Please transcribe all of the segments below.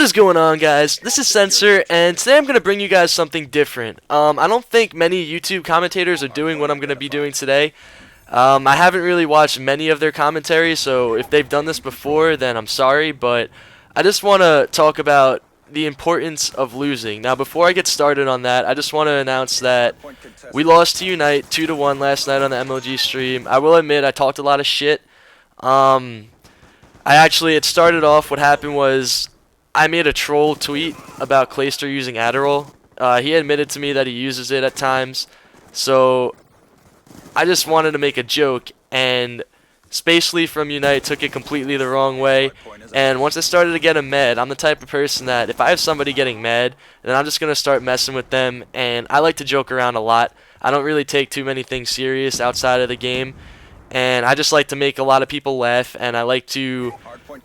is going on, guys? This is Censor, and today I'm going to bring you guys something different. I don't think many YouTube commentators are doing what I'm going to be doing today. I haven't really watched many of their commentaries, so if they've done this before, then I'm sorry, but I just want to talk about the importance of losing. Now, before I get started on that, I just want to announce that we lost to Unite 2-1 last night on the MLG stream. I will admit I talked a lot of shit. It started off, what happened was I made a troll tweet about Clayster using Adderall. He admitted to me that he uses it at times, so I just wanted to make a joke, and Spacely from Unite took it completely the wrong way, and once I started to get him mad, I'm the type of person that if I have somebody getting mad, then I'm just going to start messing with them, and I like to joke around a lot. I don't really take too many things serious outside of the game, and I just like to make a lot of people laugh, and I like to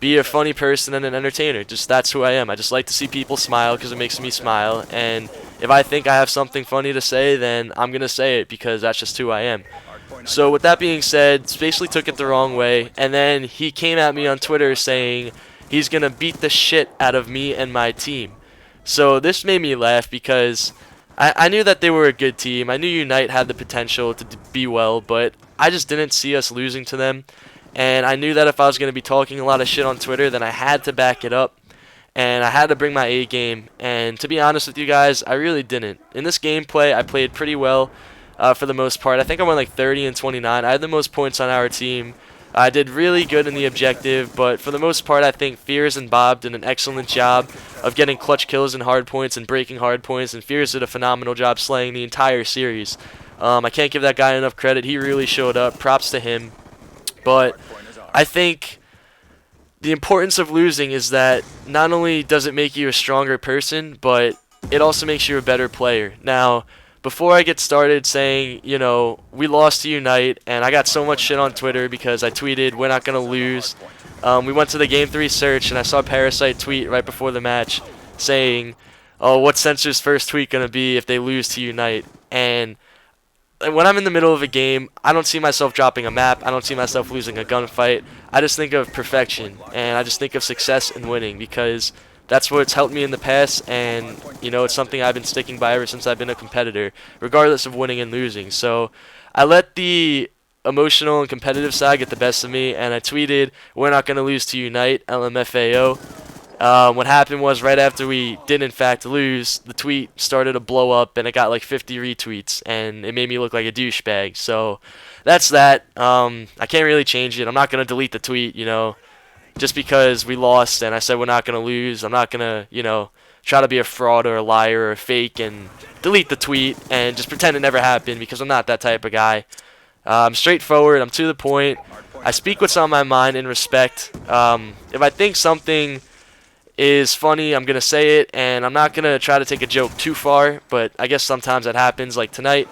be a funny person and an entertainer. Just that's who I am. I just like to see people smile because it makes me smile, and if I think I have something funny to say, then I'm going to say it because that's just who I am. So with that being said, Spacely took it the wrong way, and then he came at me on Twitter saying he's going to beat the shit out of me and my team. So this made me laugh because I knew that they were a good team. I knew Unite had the potential to be well, but I just didn't see us losing to them. And I knew that if I was going to be talking a lot of shit on Twitter, then I had to back it up. And I had to bring my A game. And to be honest with you guys, I really didn't. In this gameplay, I played pretty well for the most part. I think I went like 30 and 29. I had the most points on our team. I did really good in the objective, but for the most part, I think Fears and Bob did an excellent job of getting clutch kills and hard points and breaking hard points, and Fears did a phenomenal job slaying the entire series. I can't give that guy enough credit. He really showed up. Props to him. But I think the importance of losing is that not only does it make you a stronger person, but it also makes you a better player. Now, before I get started saying, you know, we lost to Unite, and I got so much shit on Twitter because I tweeted, we're not going to lose. We went to the Game 3 search, and I saw Parasite tweet right before the match saying, oh, what's Censor's first tweet going to be if they lose to Unite? And when I'm in the middle of a game, I don't see myself dropping a map. I don't see myself losing a gunfight. I just think of perfection, and I just think of success and winning because that's what's helped me in the past, and you know, it's something I've been sticking by ever since I've been a competitor, regardless of winning and losing. So I let the emotional and competitive side get the best of me, and I tweeted, we're not going to lose to Unite, LMFAO. What happened was right after we did in fact lose, the tweet started to blow up and it got like 50 retweets and it made me look like a douchebag. So that's that. I can't really change it. I'm not going to delete the tweet, you know, just because we lost and I said we're not going to lose. I'm not going to, you know, try to be a fraud or a liar or a fake and delete the tweet and just pretend it never happened because I'm not that type of guy. I'm straightforward. I'm to the point. I speak what's on my mind in respect. If I think something is funny, I'm going to say it, and I'm not going to try to take a joke too far, but I guess sometimes that happens, like tonight.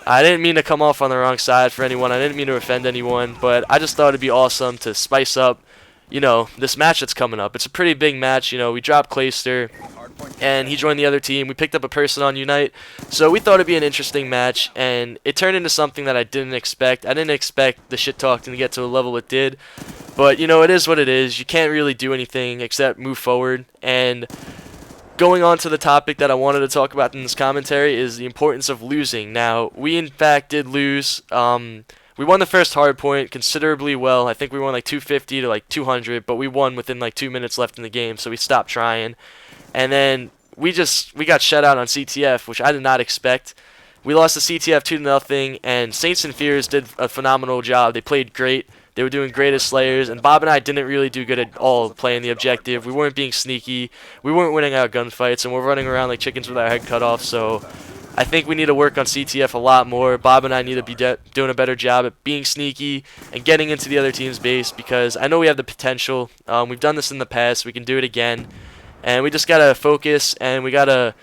I didn't mean to come off on the wrong side for anyone. I didn't mean to offend anyone, but I just thought it'd be awesome to spice up, you know, this match that's coming up. It's a pretty big match. You know, we dropped Clayster, and he joined the other team. We picked up a person on Unite, so we thought it'd be an interesting match, and it turned into something that I didn't expect. I didn't expect the shit talking to get to the level it did, but, you know, it is what it is. You can't really do anything except move forward, and going on to the topic that I wanted to talk about in this commentary is the importance of losing. Now, we in fact did lose. We won the first hard point considerably well. I think we won like 250 to like 200, but we won within like 2 minutes left in the game, so we stopped trying. And then we got shut out on CTF, which I did not expect. We lost to CTF 2-0, and Saints and Fears did a phenomenal job. They played great. They were doing great as Slayers, and Bob and I didn't really do good at all playing the objective. We weren't being sneaky. We weren't winning our gunfights, and we're running around like chickens with our head cut off. So I think we need to work on CTF a lot more. Bob and I need to be doing a better job at being sneaky and getting into the other team's base because I know we have the potential. We've done this in the past. We can do it again. And we just got to focus, and we got to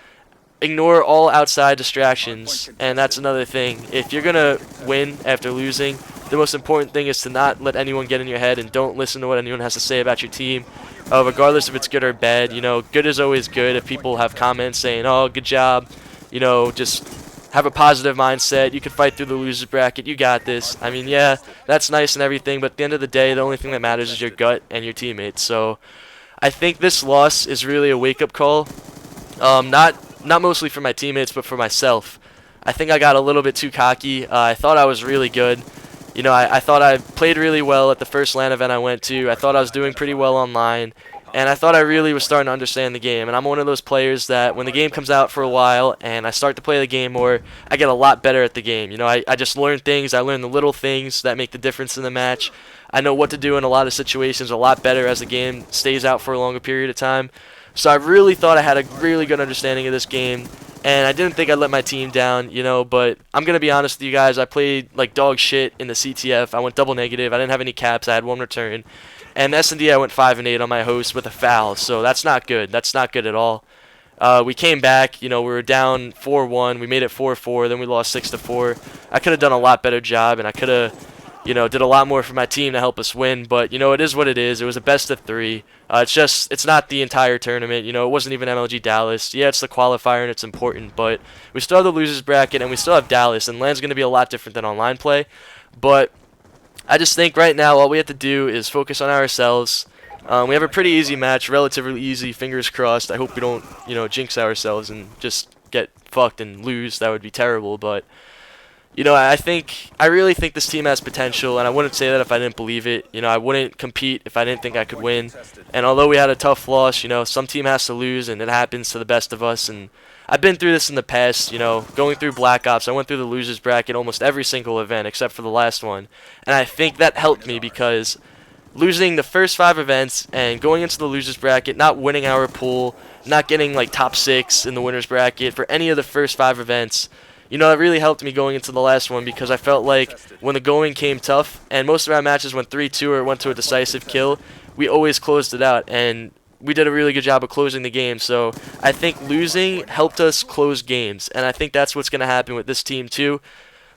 ignore all outside distractions. And that's another thing. If you're going to win after losing, the most important thing is to not let anyone get in your head and don't listen to what anyone has to say about your team, regardless if it's good or bad. You know, good is always good. If people have comments saying, oh, good job, you know, just have a positive mindset. You can fight through the loser bracket. You got this. I mean, yeah, that's nice and everything, but at the end of the day, the only thing that matters is your gut and your teammates. So I think this loss is really a wake-up call. Not mostly for my teammates, but for myself. I think I got a little bit too cocky. I thought I was really good. You know, I thought I played really well at the first LAN event I went to. I thought I was doing pretty well online. And I thought I really was starting to understand the game. And I'm one of those players that when the game comes out for a while and I start to play the game more, I get a lot better at the game. You know, I just learn things. I learn the little things that make the difference in the match. I know what to do in a lot of situations a lot better as the game stays out for a longer period of time. So I really thought I had a really good understanding of this game. And I didn't think I'd let my team down, you know, but I'm going to be honest with you guys. I played like dog shit in the CTF. I went double negative. I didn't have any caps. I had one return. And S&D, I went 5-8 on my host with a foul, so that's not good. That's not good at all. We came back, you know, we were down 4-1. We made it 4-4, then we lost 6-4. I could have done a lot better job, and I could have, you know, did a lot more for my team to help us win. But, you know, it is what it is. It was a best of 3. It's not the entire tournament. You know, it wasn't even MLG Dallas. Yeah, it's the qualifier, and it's important, but we still have the losers bracket, and we still have Dallas, and LAN's going to be a lot different than online play. But I just think right now all we have to do is focus on ourselves. We have a pretty easy match, relatively easy, fingers crossed. I hope we don't, you know, jinx ourselves and just get fucked and lose. That would be terrible, but you know, I really think this team has potential, and I wouldn't say that if I didn't believe it. You know, I wouldn't compete if I didn't think I could win. And although we had a tough loss, you know, some team has to lose, and it happens to the best of us. And I've been through this in the past, you know, going through Black Ops. I went through the losers bracket almost every single event except for the last one. And I think that helped me because losing the first 5 events and going into the losers bracket, not winning our pool, not getting like top 6 in the winners bracket for any of the first 5 events, you know, that really helped me going into the last one because I felt like when the going came tough and most of our matches went 3-2 or went to a decisive kill, we always closed it out, and we did a really good job of closing the game. So I think losing helped us close games, and I think that's what's going to happen with this team too.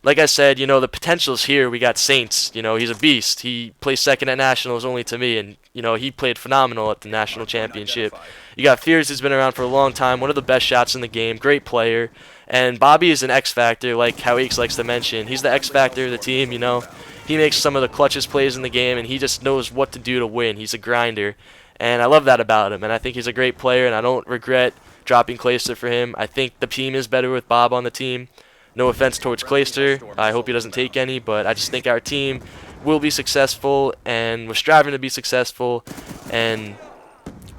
Like I said, you know, the potential's here. We got Saints. You know, he's a beast. He plays second at Nationals only to me, and, you know, he played phenomenal at the National Championship. You got Fears, who's been around for a long time, one of the best shots in the game, great player. And Bobby is an X factor, like how Aches likes to mention. He's the X factor of the team, you know. He makes some of the clutchest plays in the game, and he just knows what to do to win. He's a grinder, and I love that about him. And I think he's a great player, and I don't regret dropping Clayster for him. I think the team is better with Bob on the team. No offense towards Clayster. I hope he doesn't take any, but I just think our team will be successful, and we're striving to be successful. And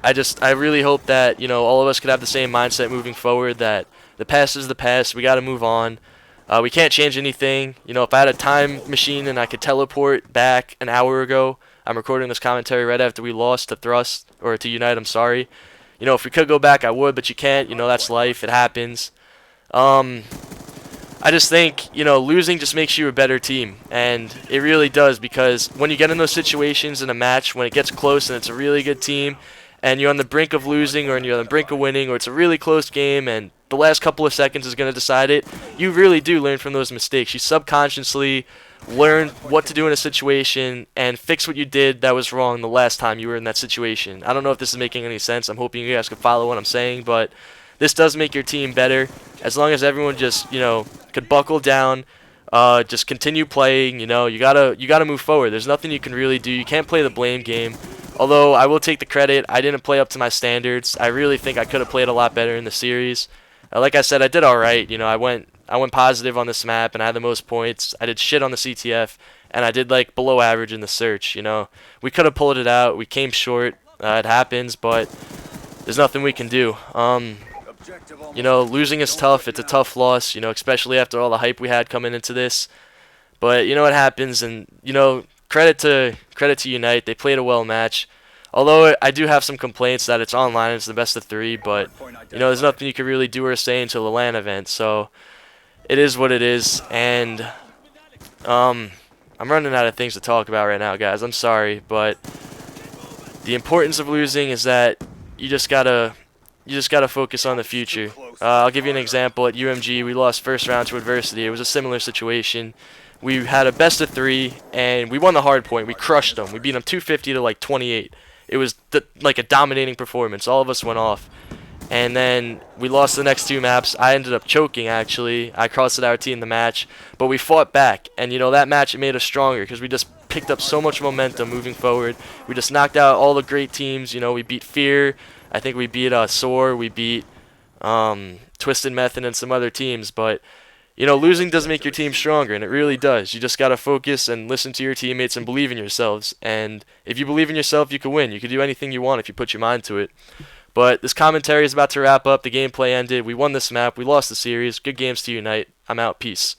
I really hope that, you know, all of us could have the same mindset moving forward, that the past is the past. We got to move on. We can't change anything. You know, if I had a time machine and I could teleport back an hour ago, I'm recording this commentary right after we lost to Thrust, or to Unite, I'm sorry. You know, if we could go back, I would, but you can't. You know, that's life. It happens. I just think, you know, losing just makes you a better team, and it really does, because when you get in those situations in a match, when it gets close and it's a really good team, and you're on the brink of losing or you're on the brink of winning, or it's a really close game and the last couple of seconds is going to decide it, you really do learn from those mistakes. You subconsciously learn what to do in a situation and fix what you did that was wrong the last time you were in that situation. I don't know if this is making any sense. I'm hoping you guys can follow what I'm saying, but this does make your team better as long as everyone just, you know, could buckle down, just continue playing. You know, you gotta move forward. There's nothing you can really do. You can't play the blame game. Although I will take the credit, I didn't play up to my standards. I really think I could have played a lot better in the series. Like I said, I did all right. You know, I went positive on this map, and I had the most points. I did shit on the CTF, and I did like below average in the search. You know, we could have pulled it out. We came short. It happens, but there's nothing we can do. You know, losing is tough. It's a tough loss. You know, especially after all the hype we had coming into this. But you know what happens, and you know, credit to Unite. They played a well match. Although I do have some complaints that it's online, it's the best of 3, but you know, there's nothing you can really do or say until the LAN event. So it is what it is, and I'm running out of things to talk about right now, guys. I'm sorry, but the importance of losing is that you just gotta focus on the future. I'll give you an example. At UMG, we lost first round to Adversity. It was a similar situation. We had a best of 3, and we won the hard point. We crushed them. We beat them 250 to like 28. It was like a dominating performance. All of us went off. And then we lost the next 2 maps. I ended up choking, actually. I crossed our team in the match. But we fought back. And, you know, that match, it made us stronger because we just picked up so much momentum moving forward. We just knocked out all the great teams. You know, we beat Fear. I think we beat Soar. We beat Twisted Method and some other teams. But, you know, losing does make your team stronger, and it really does. You just got to focus and listen to your teammates and believe in yourselves. And if you believe in yourself, you can win. You can do anything you want if you put your mind to it. But this commentary is about to wrap up. The gameplay ended. We won this map. We lost the series. Good games to unite. I'm out. Peace.